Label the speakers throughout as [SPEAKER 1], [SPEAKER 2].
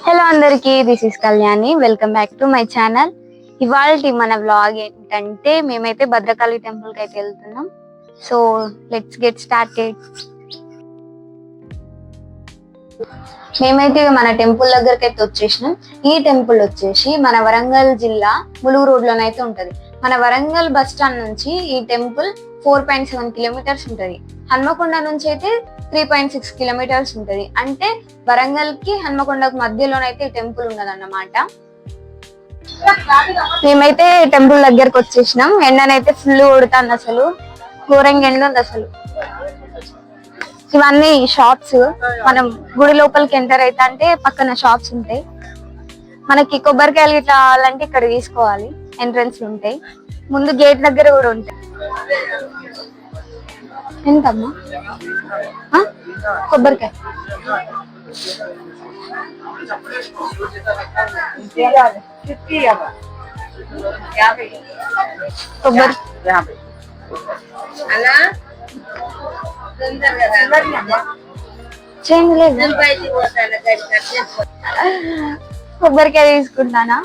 [SPEAKER 1] Hello అందరికి, this is Kalyani. Welcome back to my channel. ఇవాళ మన వ్లాగ్ ఏంటంటే మేమైతే భద్రకాళి టెంపుల్ కి అయితే వెళ్తున్నాం. So let's get started. మేమైతే మన టెంపుల్ దగ్గరికి అయితే వచ్చేసినాం. ఈ టెంపుల్ వచ్చేసి మన వరంగల్ జిల్లా ములుగు రోడ్ లోనైతే ఉంటది. మన వరంగల్ బస్ స్టాండ్ నుంచి ఈ టెంపుల్ 4.7 కిలోమీటర్స్ ఉంటది. హన్మకొండ నుంచి అయితే 3.6 కిలోమీటర్స్ ఉంటది. అంటే వరంగల్ కి హన్మకొండకు మధ్యలోనైతే ఈ టెంపుల్ ఉన్నదన్నమాట. మేమైతే టెంపుల్ దగ్గరకు వచ్చేసినాం. ఎండనైతే ఫుల్ కొడుతుంది, అసలు ఘోరంగా ఎండ ఉంది అసలు. ఇవన్నీ షాప్స్. మనం గుడి లోపలికి ఎంటర్ అయితే అంటే పక్కన షాప్స్ ఉంటాయి. మనకి కొబ్బరికాయలు ఇట్లా కావాలంటే ఇక్కడ తీసుకోవాలి. ఎంట్రన్స్ ఉంటాయి, ముందు గేట్ దగ్గర కూడా ఉంటాయి. ఎంతమ్మా కొబ్బరికాయ? కొబ్బరి చేంజ్ లేదు. కొబ్బరికాయ తీసుకుంటానా?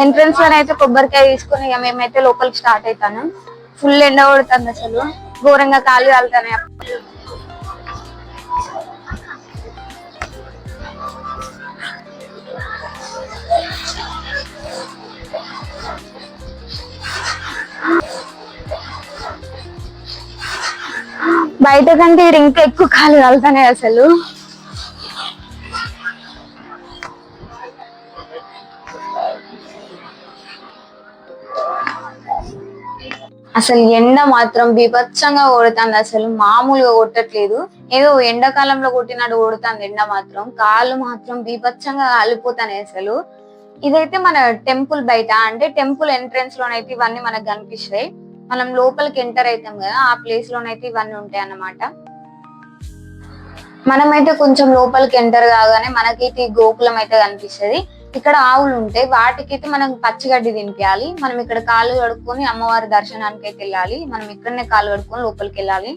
[SPEAKER 1] ఎంట్రన్స్ లోనే అయితే కొబ్బరికాయ తీసుకుని ఇక మేమైతే లోపలికి స్టార్ట్ అవుతాను. ఫుల్ ఎండ కొడుతుంది అసలు, ఘోరంగా కాలు కాలుతాయి. బయట కంటే ఇంకా ఎక్కువ కాలు కాలుతాయి అసలు. అసలు ఎండ మాత్రం బీభత్సంగా కొడుతుంది, అసలు మామూలుగా కొట్టట్లేదు. ఏదో ఎండాకాలంలో కొట్టినట్టు కొడుతుంది ఎండ మాత్రం. కాళ్ళు మాత్రం బీభత్సంగా కాలిపోతాయి అసలు. ఇదైతే మన టెంపుల్ బయట, అంటే టెంపుల్ ఎంట్రన్స్ లోనైతే ఇవన్నీ మనకు కనిపిస్తాయి. మనం లోపలికి ఎంటర్ అవుతాం కదా, ఆ ప్లేస్ లోనైతే ఇవన్నీ ఉంటాయి అన్నమాట. మనమైతే కొంచెం లోపలికి ఎంటర్ కాగానే మనకైతే గోకులం అయితే కనిపిస్తుంది. ఇక్కడ ఆవులు ఉంటాయి, వాటికైతే మనం పచ్చిగడ్డి తినిపించాలి. మనం ఇక్కడ కాళ్ళు కడుక్కొని అమ్మవారి దర్శనానికి అయితే వెళ్ళాలి. మనం ఇక్కడనే కాళ్ళు కడుక్కొని లోపలికి వెళ్ళాలి,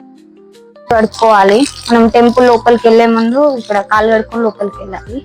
[SPEAKER 1] కడుక్కోవాలి. మనం టెంపుల్ లోపలికి వెళ్లే ముందు ఇక్కడ కాళ్ళు కడుక్కొని లోపలికి వెళ్ళాలి.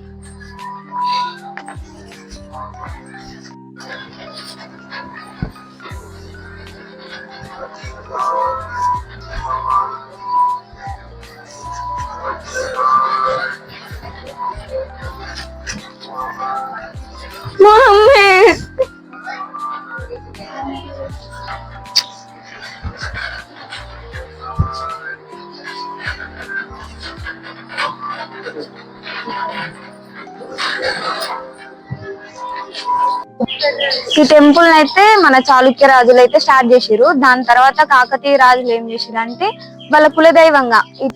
[SPEAKER 1] ఈ టెంపుల్ అయితే మన చాళుక్య రాజులు అయితే స్టార్ట్ చేసిరు. దాని తర్వాత కాకతీయ రాజులు ఏం చేసిరు అంటే వాళ్ళ కులదైవంగా ఈ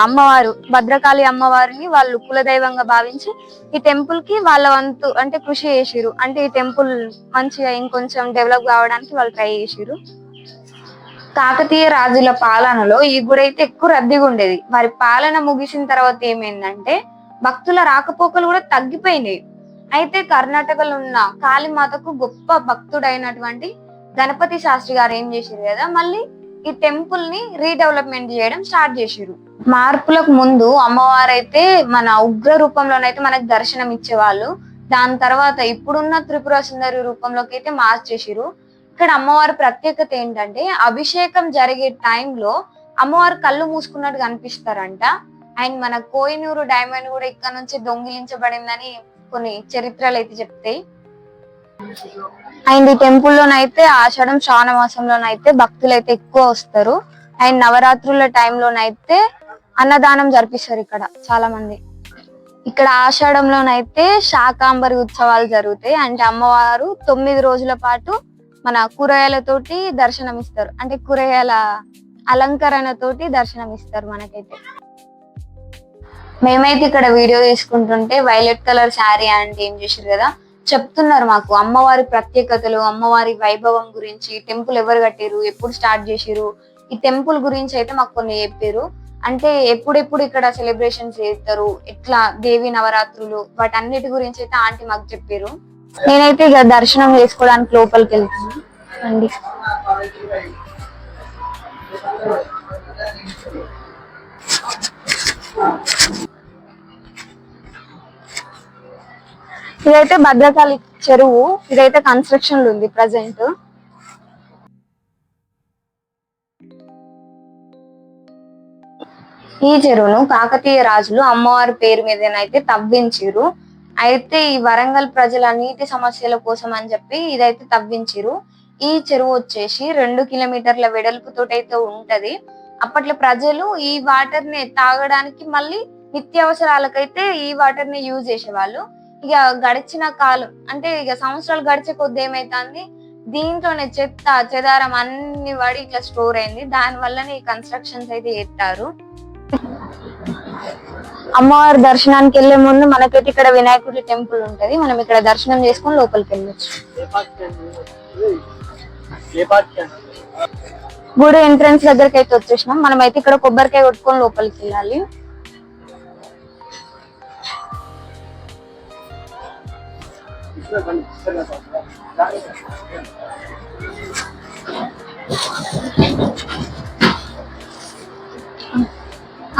[SPEAKER 1] అమ్మవారు భద్రకాళి అమ్మవారిని వాళ్ళు కులదైవంగా భావించి ఈ టెంపుల్ కి వాళ్ళ వంతు అంటే కృషి చేసిరు. అంటే ఈ టెంపుల్ మంచిగా ఇంకొంచెం డెవలప్ కావడానికి వాళ్ళు ట్రై చేసిరు. కాకతీయ రాజుల పాలనలో ఈ గుడి అయితే ఎక్కువ రద్దీగా ఉండేది. వారి పాలన ముగిసిన తర్వాత ఏమైందంటే భక్తుల రాకపోకలు కూడా తగ్గిపోయినాయి. అయితే కర్ణాటకలో ఉన్న కాళీమాతకు గొప్ప భక్తుడైనటువంటి గణపతి శాస్త్రి గారు ఏం చేశారు కదా, మళ్ళీ ఈ టెంపుల్ ని రీడెవలప్మెంట్ చేయడం స్టార్ట్ చేసిరు. మార్పులకు ముందు అమ్మవారు అయితే మన ఉగ్ర రూపంలోనైతే మనకు దర్శనం ఇచ్చేవాళ్ళు. దాని తర్వాత ఇప్పుడున్న త్రిపుర సుందరి రూపంలోకి అయితే మార్చేసిరు. ఇక్కడ అమ్మవారి ప్రత్యేకత ఏంటంటే అభిషేకం జరిగే టైంలో అమ్మవారు కళ్ళు మూసుకున్నట్టు కనిపిస్తారంట. అండ్ మన కోహినూరు డైమండ్ కూడా ఇక్కడ నుంచి దొంగిలించబడిందని కొన్ని చరిత్రలు అయితే చెప్తాయి. అండ్ ఈ టెంపుల్ లోనైతే ఆషాఢం శ్రావణ మాసంలోనైతే భక్తులు అయితే ఎక్కువ వస్తారు. అండ్ నవరాత్రుల టైంలోనైతే అన్నదానం జరిపిస్తారు ఇక్కడ చాలా మంది. ఇక్కడ ఆషాఢంలోనైతే శాకాంబరి ఉత్సవాలు జరుగుతాయి. అంటే అమ్మవారు 9 రోజుల పాటు మన కూరగాయలతోటి దర్శనం ఇస్తారు. అంటే కూరగాయల అలంకరణతోటి దర్శనం ఇస్తారు మనకైతే. మేమైతే ఇక్కడ వీడియో తీసుకుంటుంటే వైలెట్ కలర్ శారీ అంటే ఏం చేశారు కదా చెప్తున్నారు మాకు అమ్మవారి ప్రత్యేకతలు, అమ్మవారి వైభవం గురించి, టెంపుల్ ఎవరు కట్టారు, ఎప్పుడు స్టార్ట్ చేసిరు, ఈ టెంపుల్ గురించి అయితే మాకు కొన్ని చెప్పారు. అంటే ఎప్పుడెప్పుడు ఇక్కడ సెలబ్రేషన్స్ చేస్తారు, ఎట్లా దేవి నవరాత్రులు, వాటన్నిటి గురించి అయితే ఆంటీ మాకు చెప్పారు. నేనైతే ఇక దర్శనం చేసుకోవడానికి లోపలికి వెళ్తాను అండి. ఇదైతే భద్రకాళి చెరువు. ఇదైతే కన్స్ట్రక్షన్ లో ఉంది ప్రజెంట్. ఈ చెరువును కాకతీయ రాజులు అమ్మవారి పేరు మీదనైతే తవ్వించిరు. అయితే ఈ వరంగల్ ప్రజల నీటి సమస్యల కోసం అని చెప్పి ఇదైతే తవ్వించిరు. ఈ చెరువు వచ్చేసి 2 కిలోమీటర్ల వెడల్పుతోటైతే ఉంటది. అప్పట్లో ప్రజలు ఈ వాటర్ ని తాగడానికి, మళ్ళీ నిత్యావసరాలకైతే ఈ వాటర్ ని యూజ్ చేసేవాళ్ళు. ఇక గడిచిన కాలం అంటే ఇక సంవత్సరాలు గడిచే కొద్ది ఏమైతుంది, దీంట్లోనే చెత్త చెదారం అన్ని పడి ఇట్లా స్టోర్ అయింది. దాని వల్లనే ఈ కన్స్ట్రక్షన్స్ అయితే చేస్తారు. అమ్మవారి దర్శనానికి వెళ్లే ముందు మనకైతే ఇక్కడ వినాయకుడి టెంపుల్ ఉంటది. మనం ఇక్కడ దర్శనం చేసుకొని లోపలికి వెళ్ళొచ్చు. గుడి ఎంట్రన్స్ దగ్గరకి అయితే వచ్చేసినాం. మనం అయితే ఇక్కడ కొబ్బరికాయ కొట్టుకొని లోపలికి వెళ్ళాలి.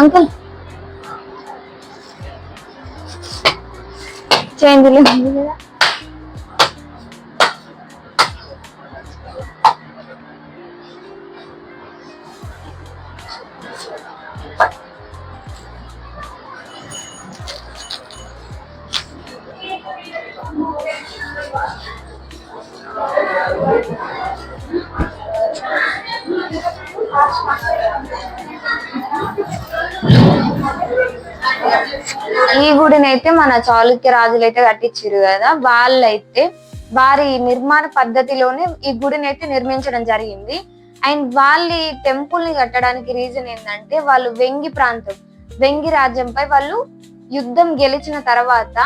[SPEAKER 1] అంకుల్ చేంజ్ లేదు కదా. ఈ గుడిని అయితే మన చాళుక్య రాజులు అయితే కట్టించారు కదా, వాళ్ళైతే వారి నిర్మాణ పద్ధతిలోనే ఈ గుడిని అయితే నిర్మించడం జరిగింది. అండ్ వాళ్ళు ఈ టెంపుల్ ని కట్టడానికి రీజన్ ఏంటంటే, వాళ్ళు వెంగి రాజ్యంపై వాళ్ళు యుద్ధం గెలిచిన తర్వాత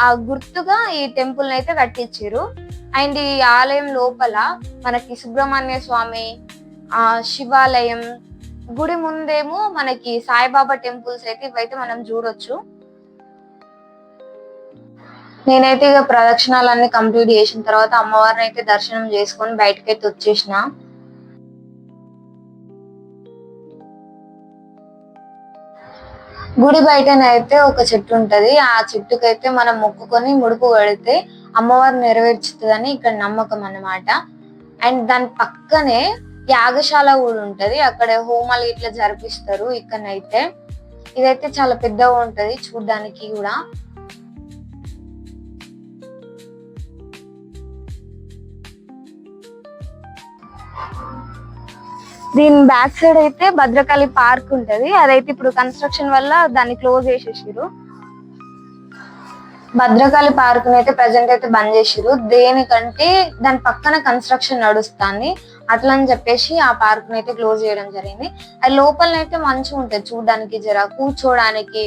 [SPEAKER 1] ఆ గుర్తుగా ఈ టెంపుల్ ని అయితే కట్టించారు. అండ్ ఈ ఆలయం లోపల మనకి సుబ్రహ్మణ్య స్వామి, ఆ శివాలయం, గుడి ముందేమో మనకి సాయిబాబా టెంపుల్స్ అయితే ఇవైతే మనం చూడొచ్చు. నేనైతే ఇక ప్రదక్షిణాలన్నీ కంప్లీట్ చేసిన తర్వాత అమ్మవారిని అయితే దర్శనం చేసుకొని బయటకైతే వచ్చేసిన. గుడి బయటనైతే ఒక చెట్టు ఉంటది. ఆ చెట్టుకైతే మనం మొక్కుకొని ముడుపు కడితే అమ్మవారు నెరవేర్చుతుందని ఇక్కడ నమ్మకం అన్నమాట. అండ్ దాని పక్కనే యాగశాల కూడా ఉంటది. అక్కడ హోమాలు ఇట్లా జరిపిస్తారు. ఇక్కడనైతే ఇదైతే చాలా పెద్దగా ఉంటది చూడ్డానికి కూడా. దీని బ్యాక్ సైడ్ అయితే భద్రకాళి పార్క్ ఉంటది. అదైతే ఇప్పుడు కన్స్ట్రక్షన్ వల్ల దాన్ని క్లోజ్ చేసేసారు. భద్రకాళి పార్క్ అయితే ప్రజెంట్ అయితే బంద్ చేసిరు. దేనికంటే దాని పక్కన కన్స్ట్రక్షన్ నడుస్తుంది, అట్లా అని చెప్పేసి ఆ పార్క్ అయితే క్లోజ్ చేయడం జరిగింది. అది లోపలనైతే మంచిగా ఉంటది చూడడానికి, జర కూర్చోడానికి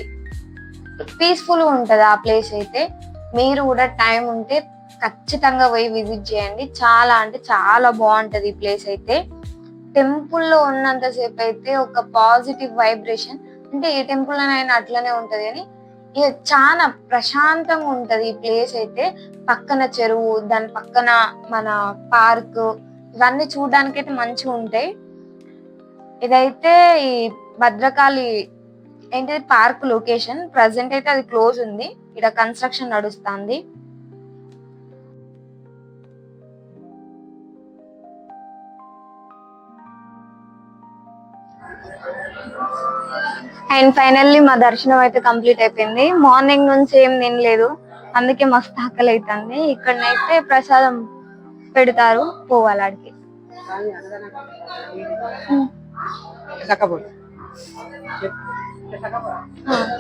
[SPEAKER 1] పీస్ఫుల్ గా ఉంటది ఆ ప్లేస్ అయితే. మీరు కూడా టైం ఉంటే ఖచ్చితంగా పోయి విజిట్ చేయండి. చాలా అంటే చాలా బాగుంటది ఈ ప్లేస్ అయితే. టెంపుల్లో ఉన్నంత సేపు అయితే ఒక పాజిటివ్ వైబ్రేషన్, అంటే ఏ టెంపుల్ అయినా అట్లనే ఉంటది, కానీ ఇక చాలా ప్రశాంతంగా ఉంటది ఈ ప్లేస్ అయితే. పక్కన చెరువు, దాని పక్కన మన పార్క్, ఇవన్నీ చూడడానికి అయితే మంచిగా ఉంటాయి. ఇదైతే ఈ భద్రకాళి ఏంటిది పార్క్ లొకేషన్. ప్రజెంట్ అయితే అది క్లోజ్ ఉంది, ఇక్కడ కన్స్ట్రక్షన్ నడుస్తుంది. అండ్ ఫైనల్లీ మా దర్శనం అయితే కంప్లీట్ అయిపోయింది. మార్నింగ్ నుంచి ఏం తినలేదు, అందుకే మస్తు ఆకలి అవుతుంది. ఇక్కడనైతే ప్రసాదం పెడతారు, పోవాలి ఆడికి.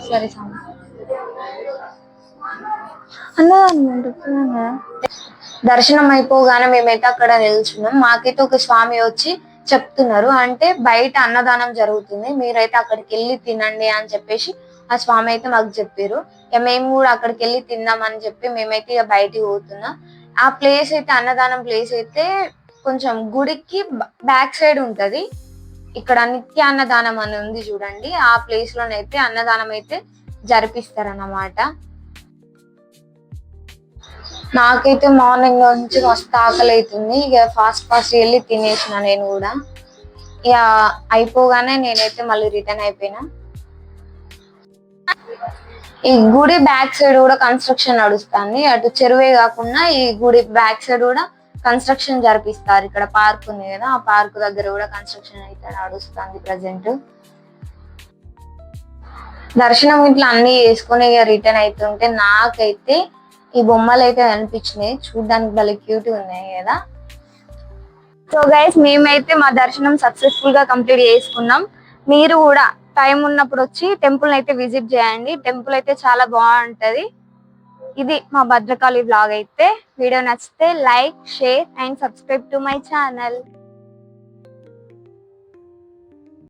[SPEAKER 1] సరే సార్ దర్శనం అయిపోగానే మేమైతే అక్కడ నిల్చున్నాం. మాకైతే ఒక స్వామి వచ్చి చెప్తున్నారు, అంటే బయట అన్నదానం జరుగుతుంది, మీరైతే అక్కడికి వెళ్ళి తినండి అని చెప్పేసి ఆ స్వామి అయితే మాకు చెప్పారు. ఇక మేము కూడా అక్కడికి వెళ్ళి తిందాం అని చెప్పి మేమైతే ఇక బయటికి పోతున్నాం. ఆ ప్లేస్ అయితే అన్నదానం ప్లేస్ అయితే కొంచెం గుడికి బ్యాక్ సైడ్ ఉంటది. ఇక్కడ నిత్య అన్నదానం అని ఉంది చూడండి, ఆ ప్లేస్ లోనైతే అన్నదానం అయితే జరిపిస్తారన్నమాట. నాకైతే మార్నింగ్ నుంచి మస్తు ఆకలి అవుతుంది. ఇక ఫాస్ట్ వెళ్ళి తినేసిన నేను కూడా. ఇక అయిపోగానే నేనైతే మళ్ళీ రిటర్న్ అయిపోయినా. ఈ గుడి బ్యాక్ సైడ్ కూడా కన్స్ట్రక్షన్ నడుస్తుంది. అటు చెరువే కాకుండా ఈ గుడి బ్యాక్ సైడ్ కూడా కన్స్ట్రక్షన్ జరిపిస్తారు. ఇక్కడ పార్క్ ఉంది కదా, ఆ పార్క్ దగ్గర కూడా కన్స్ట్రక్షన్ అయితే నడుస్తుంది ప్రజెంట్. దర్శనం ఇట్లా అన్ని వేసుకొని రిటర్న్ అవుతుంటే నాకైతే ఈ బొమ్మలు అయితే అనిపించినాయి, చూడడానికి భలే క్యూట్ ఉన్నాయి కదా. సో గైస్, మేమైతే మా దర్శనం సక్సెస్ఫుల్ గా కంప్లీట్ చేసుకున్నాం. మీరు కూడా టైం ఉన్నప్పుడు వచ్చి టెంపుల్ అయితే విజిట్ చేయండి. టెంపుల్ అయితే చాలా బాగుంటది. ఇది మా భద్రకాళి వ్లాగ్ అయితే. వీడియో నచ్చితే like, share and subscribe to my channel.